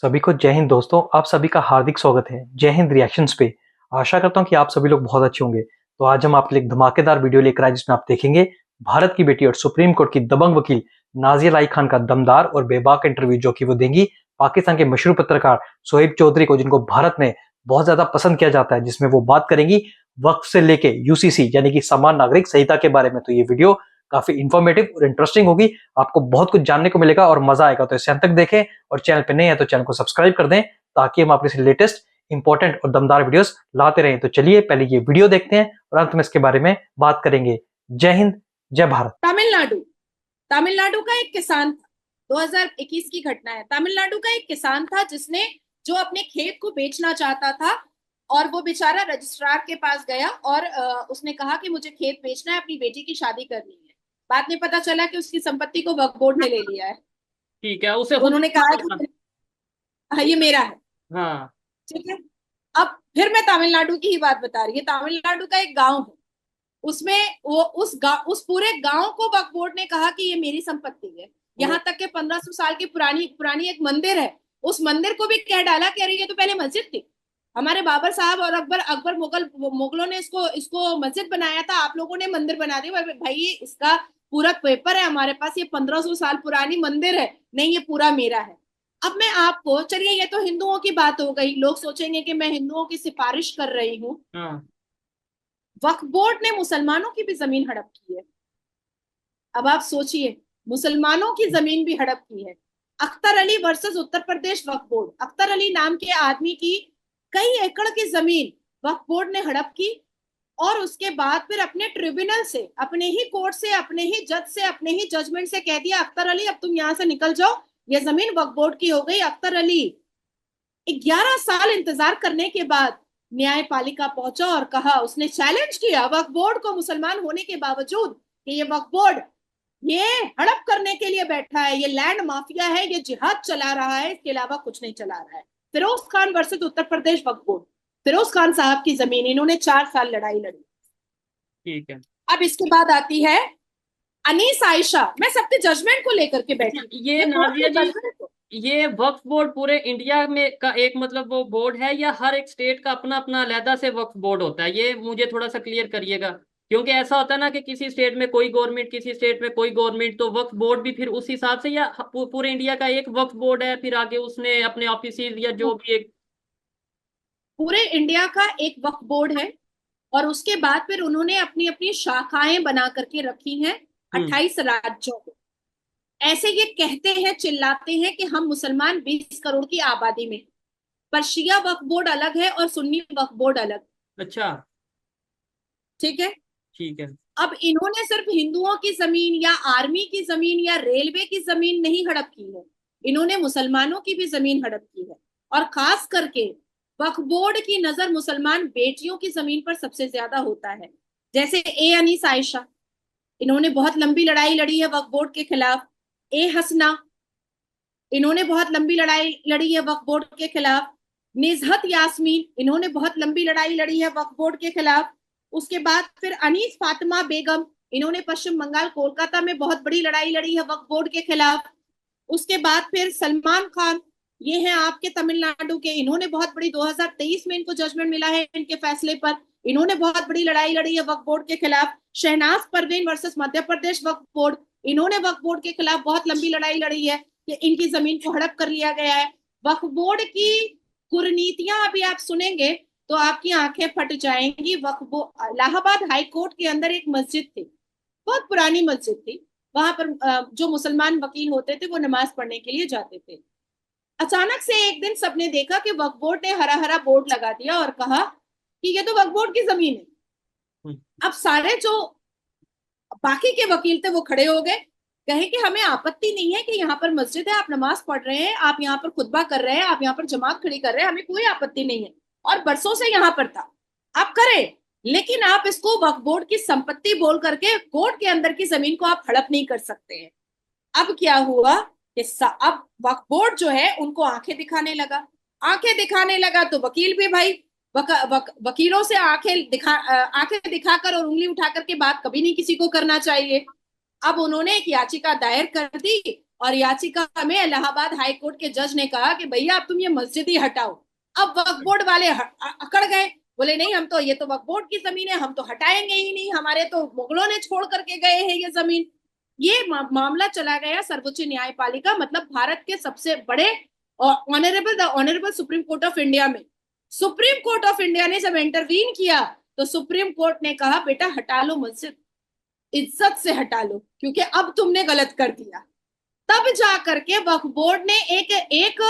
सभी को जय हिंद दोस्तों। आप सभी का हार्दिक स्वागत है जय हिंद रिएक्शंस पे। आशा करता हूँ कि आप सभी लोग बहुत अच्छे होंगे। तो आज हम आपके लिए एक धमाकेदार वीडियो लेकर आए जिसमें आप देखेंगे भारत की बेटी और सुप्रीम कोर्ट की दबंग वकील नाज़िया लाई खान का दमदार और बेबाक इंटरव्यू जो कि वो देंगी पाकिस्तान के मशहूर पत्रकार शोएब चौधरी को, जिनको भारत में बहुत ज्यादा पसंद किया जाता है, जिसमें वो बात करेंगी वक्फ से लेके यूसीसी यानी कि समान नागरिक संहिता के बारे में। तो ये वीडियो काफी इंफॉर्मेटिव और इंटरेस्टिंग होगी, आपको बहुत कुछ जानने को मिलेगा और मजा आएगा। तो इसे अंत तक देखें और चैनल पे नए हैं तो चैनल को सब्सक्राइब कर दें ताकि हम आपके लेटेस्ट इंपॉर्टेंट और दमदार वीडियोस लाते रहें। तो चलिए पहले ये वीडियो देखते हैं और अंत में इसके बारे में बात करेंगे। जय हिंद, जय भारत। तमिलनाडु तमिलनाडु का एक किसान था। 2021 की घटना है। तमिलनाडु का एक किसान था जिसने जो अपने खेत को बेचना चाहता था और वो बेचारा रजिस्ट्रार के पास गया और उसने कहा कि मुझे खेत बेचना है, अपनी बेटी की शादी करनी है। बाद में पता चला कि उसकी संपत्ति को वक्फ बोर्ड ने ले लिया है। ठीक है, उसे तो खुद उन्होंने नहीं कहा पता था। कि हाँ, ये मेरा है। हाँ। ठीक है। अब फिर मैं तमिलनाडु की ही बात बता रही है। तमिलनाडु का एक गांव है, उसमें वो उस पूरे गांव को वक्फ बोर्ड ने कहा कि ये मेरी संपत्ति है। यहाँ तक के 1500 साल की पुरानी पुरानी एक मंदिर है, उस मंदिर को भी कह डाला कि अरे ये तो पहले मस्जिद थी। हमारे बाबर साहब और अकबर अकबर मुगलों ने इसको इसको मस्जिद बनाया था, आप लोगों ने मंदिर बना दिया। भाई ये इसका पूरा पेपर है हमारे पास, ये 1500 साल पुरानी मंदिर है, नहीं ये पूरा मेरा है। अब मैं आपको, चलिए ये तो हिंदुओं की बात हो गई, लोग सोचेंगे कि मैं हिंदुओं की सिफारिश कर रही हूँ। हाँ। वक्फ बोर्ड ने मुसलमानों की भी जमीन हड़प की है। अब आप सोचिए, मुसलमानों की जमीन भी हड़प की है। अख्तर अली वर्सेस उत्तर प्रदेश वक्फ बोर्ड। अख्तर अली नाम के आदमी की कई एकड़ की जमीन वक्फ बोर्ड ने हड़प की और उसके बाद फिर अपने ट्रिब्यूनल से, अपने ही कोर्ट से, अपने ही जज से, अपने ही जजमेंट से कह दिया अख्तर अली अब तुम यहां से निकल जाओ, ये जमीन वक्फ बोर्ड की हो गई। अख्तर अली 11 साल इंतजार करने के बाद न्यायपालिका पहुंचा और कहा, उसने चैलेंज किया वक्फ बोर्ड को मुसलमान होने के बावजूद कि ये वक्फ बोर्ड ये हड़प करने के लिए बैठा है, ये लैंड माफिया है, ये जिहाद चला रहा है, इसके अलावा कुछ नहीं चला रहा है। फिरोज खान वर्सेस उत्तर प्रदेश वक्फ बोर्ड। फिरोज खान साहब की जमीन, इन्होंने 4 साल लड़ाई लड़ी। ठीक है। अब इसके बाद आती है अनीस आयशा। मैं सबके जजमेंट को लेकर के बैठी, ये कोर्ट नाजिया के जी, जजमेंट को। ये वक्फ बोर्ड पूरे इंडिया में का एक मतलब वो बोर्ड है या हर एक स्टेट का अपना अपना अलहदा से वक्फ बोर्ड होता है? ये मुझे थोड़ा सा क्लियर करिएगा, क्योंकि ऐसा होता है ना कि किसी स्टेट में कोई गवर्नमेंट, किसी स्टेट में कोई गवर्नमेंट, तो वक्फ बोर्ड भी फिर उस हिसाब से, या पूरे इंडिया का एक वक्फ बोर्ड है फिर आगे उसने अपने ऑफिस या जो भी एक। पूरे इंडिया का एक वक्फ बोर्ड है और उसके बाद फिर उन्होंने अपनी अपनी शाखाएं बना करके रखी हैं 28 राज्यों में। ऐसे ये कहते हैं, चिल्लाते हैं कि हम मुसलमान 20 करोड़ की आबादी में, पर शिया वक्फ बोर्ड अलग है और सुन्नी वक्फ बोर्ड अलग। अच्छा। ठीक है। ठीक है। अब इन्होंने सिर्फ हिंदुओं की जमीन या आर्मी की जमीन या रेलवे की जमीन नहीं हड़प की है, इन्होंने मुसलमानों की भी जमीन हड़प की है। और खास करके वक्फ बोर्ड की नजर मुसलमान बेटियों की जमीन पर सबसे ज्यादा होता है। जैसे ए अनीस आयशा, इन्होंने बहुत लंबी लड़ाई लड़ी है वक्फ बोर्ड के खिलाफ। ए हसना, इन्होंने बहुत लंबी लड़ाई लड़ी है वक्फ बोर्ड के खिलाफ। निजहत यास्मीन, इन्होंने बहुत लंबी लड़ाई लड़ी है वक्फ बोर्ड के खिलाफ। उसके बाद फिर अनीस फातिमा बेगम, इन्होंने पश्चिम बंगाल कोलकाता में बहुत बड़ी लड़ाई लड़ी है वक्फ बोर्ड के खिलाफ। उसके बाद फिर सलमान खान, ये हैं आपके तमिलनाडु के, इन्होंने बहुत बड़ी 2023 में इनको जजमेंट मिला है इनके फैसले पर, इन्होंने बहुत बड़ी लड़ाई लड़ी है वक्फ बोर्ड के खिलाफ। शहनाज परवीन वर्सेस मध्य प्रदेश वक्फ बोर्ड, इन्होंने वक्फ बोर्ड के खिलाफ बहुत लंबी लड़ाई लड़ी है कि इनकी जमीन को हड़प कर लिया गया है। वक्फ बोर्ड की कुरीतियां अभी आप सुनेंगे तो आपकी आंखें फट जाएंगी। वक्फ बोर्ड, इलाहाबाद हाई कोर्ट के अंदर एक मस्जिद थी, बहुत पुरानी मस्जिद थी, वहां पर जो मुसलमान वकील होते थे वो नमाज पढ़ने के लिए जाते थे। अचानक से एक दिन सबने देखा कि वक्फ बोर्ड ने हरा हरा बोर्ड लगा दिया और कहा कि ये तो वक्फ बोर्ड की जमीन है। अब सारे जो बाकी के वकील थे वो खड़े हो गए, कहे कि हमें आपत्ति नहीं है कि यहाँ पर मस्जिद है, आप नमाज पढ़ रहे हैं, आप यहाँ पर खुतबा कर रहे हैं, आप यहाँ पर जमात खड़ी कर रहे हैं, हमें कोई आपत्ति नहीं है और बरसों से यहाँ पर था, आप करें, लेकिन आप इसको वक्फ बोर्ड की संपत्ति बोल करके कोर्ट के अंदर की जमीन को आप हड़प नहीं कर सकते हैं। अब क्या हुआ कि अब वक्फ बोर्ड जो है उनको आंखें दिखाने लगा। आंखें दिखाने लगा तो वकील भी भाई वकीलों से आंखें दिखाकर और उंगली उठा करके बात कभी नहीं किसी को करना चाहिए। अब उन्होंने एक याचिका दायर कर दी और याचिका में इलाहाबाद हाई कोर्ट के जज ने कहा कि भैया अब तुम ये मस्जिद ही हटाओ। अब वक्फ बोर्ड वाले अकड़ गए, बोले नहीं, हम तो, ये तो वक्फ बोर्ड की जमीन है, हम तो हटाएंगे ही नहीं, हमारे तो मुगलों ने छोड़ करके गए हैं ये जमीन। ये मामला चला गया सर्वोच्च न्यायपालिका, मतलब भारत के सबसे बड़े the honourable supreme court of India में। सुप्रीम कोर्ट ऑफ इंडिया ने जब इंटरवीन किया तो सुप्रीम कोर्ट ने कहा बेटा हटा लो मस्जिद, इज्जत से हटा लो, क्योंकि अब तुमने गलत कर दिया। तब जा करके वक्फ बोर्ड ने एक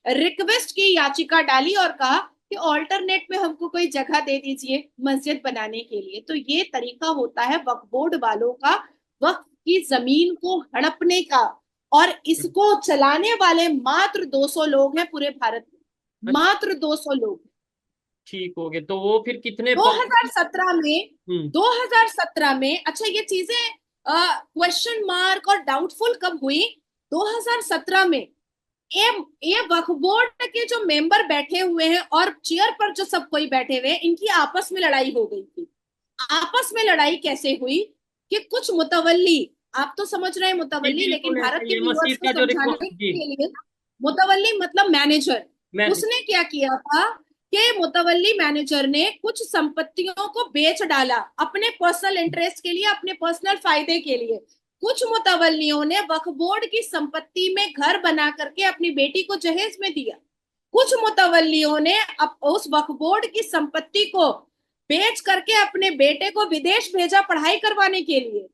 रिक्वेस्ट की याचिका डाली और कहा कि ऑल्टरनेट में हमको कोई जगह दे दीजिए मस्जिद बनाने के लिए। तो ये तरीका होता है वक्फ बोर्ड वालों का वक्फ की जमीन को हड़पने का, और इसको चलाने वाले मात्र 200 लोग हैं पूरे भारत में, मात्र 200 लोग। ठीक हो गए, तो वो फिर कितने 2017 में 2017 में, अच्छा ये चीजें क्वेश्चन मार्क और डाउटफुल कब हुई? 2017 में ये वक्फ बोर्ड के जो मेंबर बैठे हुए हैं और चेयर पर जो सब कोई बैठे हुए हैं, इनकी आपस में लड़ाई हो गई थी। आपस में लड़ाई कैसे हुई कि कुछ मुतवल्ली, आप तो समझ रहे हैं मुतवल्ली, लेकिन भारत के व्यूअर्स को समझाने के लिए, मुतवल्ली मतलब मैनेजर, उसने क्या किया था कि मुतवल्ली मैनेजर ने कुछ संपत्तियों को बेच डाला अपने पर्सनल इंटरेस्ट के लिए, अपने पर्सनल फायदे के लिए। कुछ मुतवल्लियों ने वक्फ बोर्ड की संपत्ति में घर बना करके अपनी बेटी को जहेज में दिया। कुछ मुतवल्लियों ने उस वक्फ बोर्ड की संपत्ति को बेच करके अपने बेटे को विदेश भेजा पढ़ाई करवाने के लिए।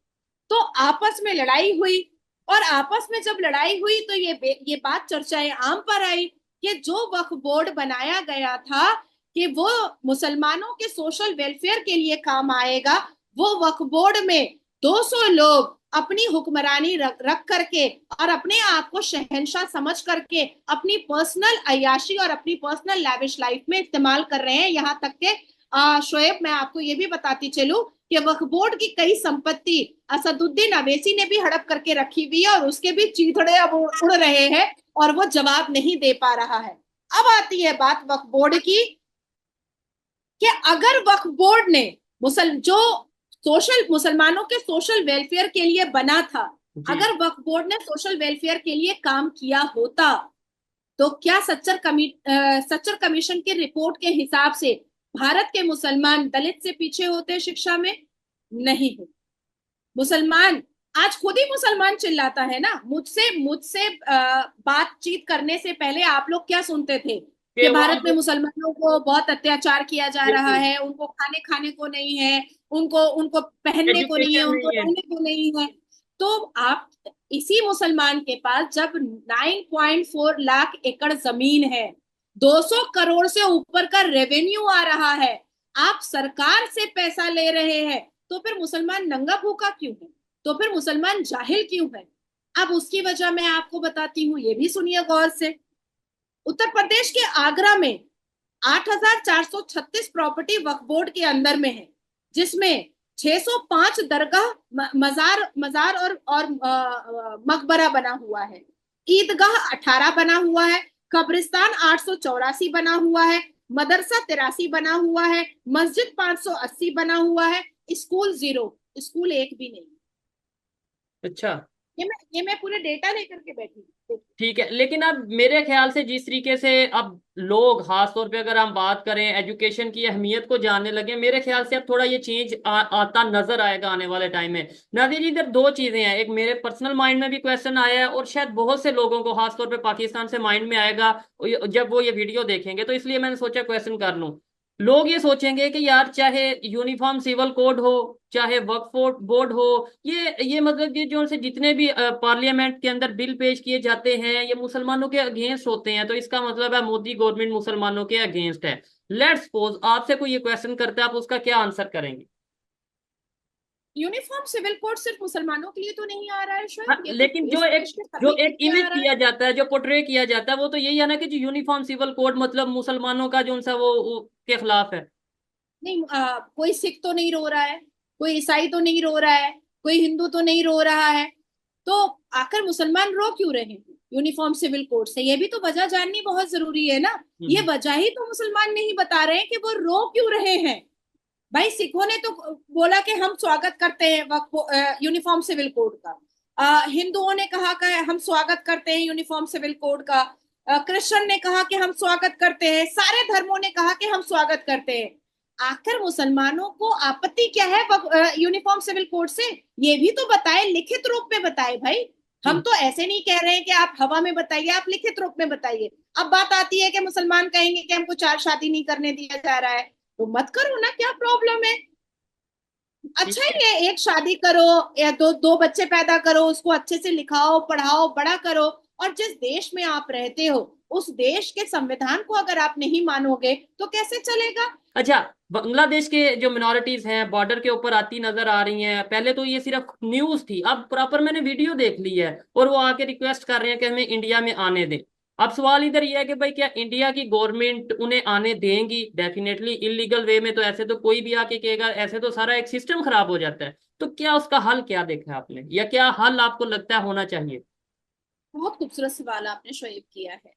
तो आपस में लड़ाई हुई, और आपस में जब लड़ाई हुई तो ये बात चर्चाएं आम पर आई कि जो वक्फ बोर्ड बनाया गया था कि वो मुसलमानों के सोशल वेलफेयर के लिए काम आएगा, वो वक्फ बोर्ड में 200 लोग अपनी हुक्मरानी रख करके और अपने आप को शहंशाह समझ करके अपनी पर्सनल अय्याशी और अपनी पर्सनल लैविश लाइफ में इस्तेमाल कर रहे हैं। यहाँ तक के शोएब, मैं आपको ये भी बताती चलूं कि वक्फ बोर्ड की कई संपत्ति असदुद्दीन अवैसी ने भी हड़प करके रखी हुई है, और उसके भी चीथड़े अब उड़ रहे हैं और वो जवाब नहीं दे पा रहा है। अब आती है बात वक्फ बोर्ड की कि अगर वक्फ बोर्ड ने मुसलमानों के सोशल वेलफेयर के लिए बना था, अगर वक्फ बोर्ड ने सोशल वेलफेयर के लिए काम किया होता, तो क्या सच्चर कमीशन की रिपोर्ट के हिसाब से भारत के मुसलमान दलित से पीछे होते शिक्षा में? नहीं है। मुसलमान आज खुद ही मुसलमान चिल्लाता है ना, मुझसे बातचीत करने से पहले आप लोग क्या सुनते थे कि भारत में मुसलमानों को बहुत अत्याचार किया जा रहा है, उनको खाने को नहीं है, उनको पहनने को नहीं है, उनको रहने को नहीं है। तो आप इसी मुसलमान के पास जब 9.4 लाख एकड़ जमीन है, 200 करोड़ से ऊपर का रेवेन्यू आ रहा है, आप सरकार से पैसा ले रहे हैं, तो फिर मुसलमान नंगा भूखा क्यों है? तो फिर मुसलमान जाहिल क्यों है? अब उसकी वजह मैं आपको बताती हूँ, ये भी सुनिए गौर से। उत्तर प्रदेश के आगरा में 8,436 प्रॉपर्टी वक्फ बोर्ड के अंदर में है, जिसमें 605 दरगाह, मजार और मकबरा बना हुआ है, ईदगाह 18 बना हुआ है, कब्रिस्तान 884 बना हुआ है, मदरसा 83 बना हुआ है, मस्जिद 580 बना हुआ है, स्कूल 0, स्कूल एक भी नहीं। अच्छा, ये मैं पूरे डेटा लेकर के बैठी। ठीक है, लेकिन अब मेरे ख्याल से जिस तरीके से अब लोग खास तौर पे अगर हम बात करें एजुकेशन की अहमियत को जानने लगे, मेरे ख्याल से अब थोड़ा ये चेंज आता नजर आएगा आने वाले टाइम में। नाज़रीन, इधर दो चीजें हैं, एक मेरे पर्सनल माइंड में भी क्वेश्चन आया है और शायद बहुत से लोगों को खास तौर पे पाकिस्तान से माइंड में आएगा जब वो ये वीडियो देखेंगे, तो इसलिए मैंने सोचा क्वेश्चन कर लूं। लोग ये सोचेंगे कि यार चाहे यूनिफॉर्म सिविल कोड हो, चाहे वक्फ बोर्ड हो, ये मतलब ये जो से जितने भी पार्लियामेंट के अंदर बिल पेश किए जाते हैं ये मुसलमानों के अगेंस्ट होते हैं, तो इसका मतलब है मोदी गवर्नमेंट मुसलमानों के अगेंस्ट है। लेट्स सपोज आपसे कोई ये क्वेश्चन करता है, आप उसका क्या आंसर करेंगे? यूनिफॉर्म सिविल कोड सिर्फ मुसलमानों के लिए तो नहीं आ रहा है शायद, लेकिन जो एक इमेज किया जाता है, जो पोर्ट्रे किया जाता है, वो तो यही है ना कि जो यूनिफॉर्म सिविल कोड मतलब मुसलमानों का जो सा वो के खिलाफ है। नहीं, कोई सिख तो नहीं रो रहा है, कोई ईसाई तो नहीं रो रहा है, कोई हिंदू तो नहीं रो रहा है, तो आकर मुसलमान रो क्यों रहे हैं यूनिफॉर्म सिविल कोड से? ये भी तो वजह जाननी बहुत जरूरी है ना। ये वजह ही तो मुसलमान नहीं बता रहे हैं कि वो रो क्यों रहे हैं। भाई सिखों ने तो बोला कि हम स्वागत करते हैं यूनिफॉर्म सिविल कोड का, हिंदुओं ने कहा कि हम स्वागत करते हैं यूनिफॉर्म सिविल कोड का, क्रिश्चियन ने कहा कि हम स्वागत करते हैं, सारे धर्मों ने कहा कि हम स्वागत करते हैं। आखिर मुसलमानों को आपत्ति क्या है यूनिफॉर्म सिविल कोड से? ये भी तो बताए, लिखित रूप में बताए भाई। हम तो ऐसे नहीं कह रहे हैं कि आप हवा में बताइए, आप लिखित रूप में बताइए। अब बात आती है कि मुसलमान कहेंगे कि हमको 4 शादी नहीं करने दिया जा रहा है, तो मत करो ना, क्या प्रॉब्लम है? अच्छा ही है, एक शादी करो या दो बच्चे पैदा करो, उसको अच्छे से लिखाओ, पढ़ाओ, बड़ा करो। और जिस देश में आप रहते हो उस देश के संविधान को अगर आप नहीं मानोगे तो कैसे चलेगा? अच्छा, बांग्लादेश के जो मिनोरिटीज हैं बॉर्डर के ऊपर आती नजर आ रही हैं। पहले तो ये सिर्फ न्यूज थी, अब प्रॉपर मैंने वीडियो देख ली है और वो आके रिक्वेस्ट कर रहे हैं कि हमें इंडिया में आने दें। अब सवाल इधर ये है कि भाई क्या इंडिया की गवर्नमेंट उन्हें आने देंगी? डेफिनेटली इलीगल वे में तो ऐसे तो कोई भी आके कहेगा, ऐसे तो सारा एक सिस्टम खराब हो जाता है। तो क्या उसका हल क्या देखा है आपने, या क्या हल आपको लगता है होना चाहिए? बहुत खूबसूरत सवाल आपने शोएब किया है।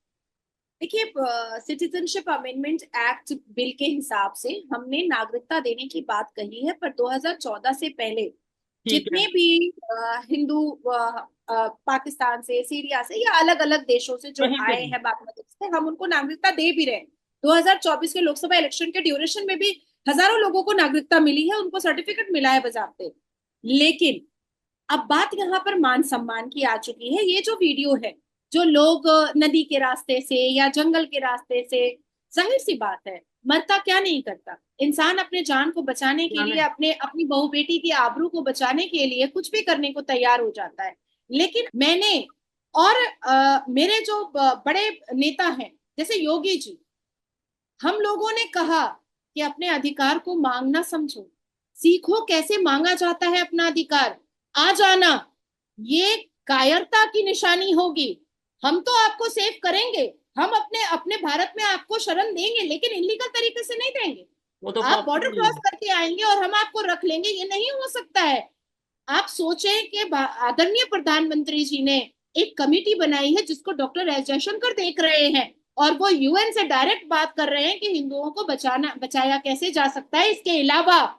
देखिए, सिटीजनशिप अमेंडमेंट एक्ट बिल के हिसाब से हमने नागरिकता देने की बात कही है, पर 2014 से पहले ठीक है। जितने भी हिंदू पाकिस्तान से, सीरिया से या अलग अलग देशों से जो कहीं पे आए भी। हैं बांग्लादेश से, हम उनको नागरिकता दे भी रहे हैं। 2024 के लोकसभा इलेक्शन के ड्यूरेशन में भी हजारों लोगों को नागरिकता मिली है, उनको सर्टिफिकेट मिला है बजाते। लेकिन अब बात यहाँ पर मान सम्मान की आ चुकी है। ये जो वीडियो है, जो लोग नदी के रास्ते से या जंगल के रास्ते से, जाहिर सी बात है, मरता क्या नहीं करता इंसान, अपने जान को बचाने के लिए, अपने अपनी बहू बेटी की आबरू को बचाने के लिए कुछ भी करने को तैयार हो जाता है। लेकिन मैंने और मेरे जो बड़े नेता हैं जैसे योगी जी, हम लोगों ने कहा कि अपने अधिकार को मांगना समझो, सीखो कैसे मांगा जाता है अपना अधिकार। आ जाना ये कायरता की निशानी होगी। हम तो आपको सेव करेंगे, हम अपने अपने भारत में आपको शरण देंगे, लेकिन इलीगल तरीके से नहीं देंगे। वो तो आप बॉर्डर पॉसिबल नहीं क्रॉस है। करके आएंगे और हम आपको रख लेंगे, ये नहीं हो सकता है। आप सोचें कि आदरणीय प्रधानमंत्री जी ने एक कमेटी बनाई है जिसको डॉक्टर एस जयशंकर देख रहे हैं, और वो यूएन से डायरेक्ट बात कर रहे हैं कि हिंदुओं को बचाया कैसे जा सकता है। इसके अलावा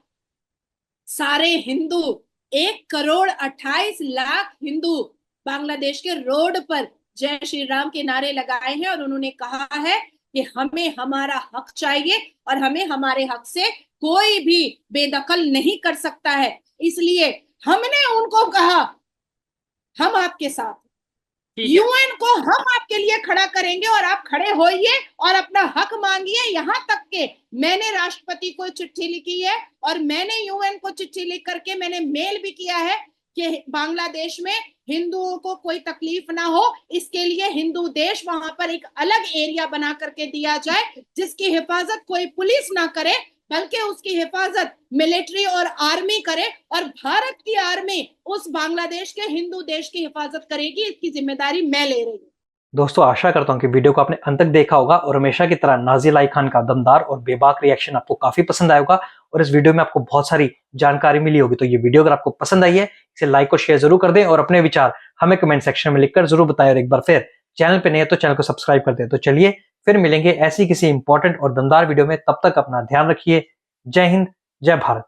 सारे हिंदू, 1,28,00,000 हिंदू बांग्लादेश के रोड पर जय श्री राम के नारे लगाए हैं, और उन्होंने कहा है कि हमें हमारा हक चाहिए और हमें हमारे हक से कोई भी बेदखल नहीं कर सकता है। इसलिए हमने उनको कहा हम आपके साथ, ठीक है। यूएन को हम आपके लिए खड़ा करेंगे और आप खड़े होइए और अपना हक मांगिए। यहां तक के मैंने राष्ट्रपति को चिट्ठी लिखी है और मैंने यूएन को चिट्ठी लिख करके मैंने मेल भी किया है कि बांग्लादेश में हिंदुओं को कोई तकलीफ ना हो, इसके लिए हिंदू देश वहां पर एक अलग एरिया बना करके दिया जाए जिसकी हिफाजत कोई पुलिस ना करे, बल्कि उसकी हिफाजत मिलिट्री और आर्मी करे, और भारत की आर्मी उस बांग्लादेश के हिंदू देश की हिफाजत करेगी। इसकी जिम्मेदारी मैं ले रही हूँ। दोस्तों आशा करता हूं कि वीडियो को आपने अंत तक देखा होगा और हमेशा की तरह नाज़िया अली खान का दमदार और बेबाक रिएक्शन आपको काफी पसंद आया होगा और इस वीडियो में आपको बहुत सारी जानकारी मिली होगी। तो ये वीडियो अगर आपको पसंद आई है इसे लाइक और शेयर जरूर कर दें और अपने विचार हमें कमेंट सेक्शन में लिखकर जरूर बताएं। और एक बार फिर चैनल पे नए हैं तो चैनल को सब्सक्राइब कर दें। तो चलिए फिर मिलेंगे ऐसी किसी इंपॉर्टेंट और दमदार वीडियो में, तब तक अपना ध्यान रखिए। जय हिंद, जय भारत।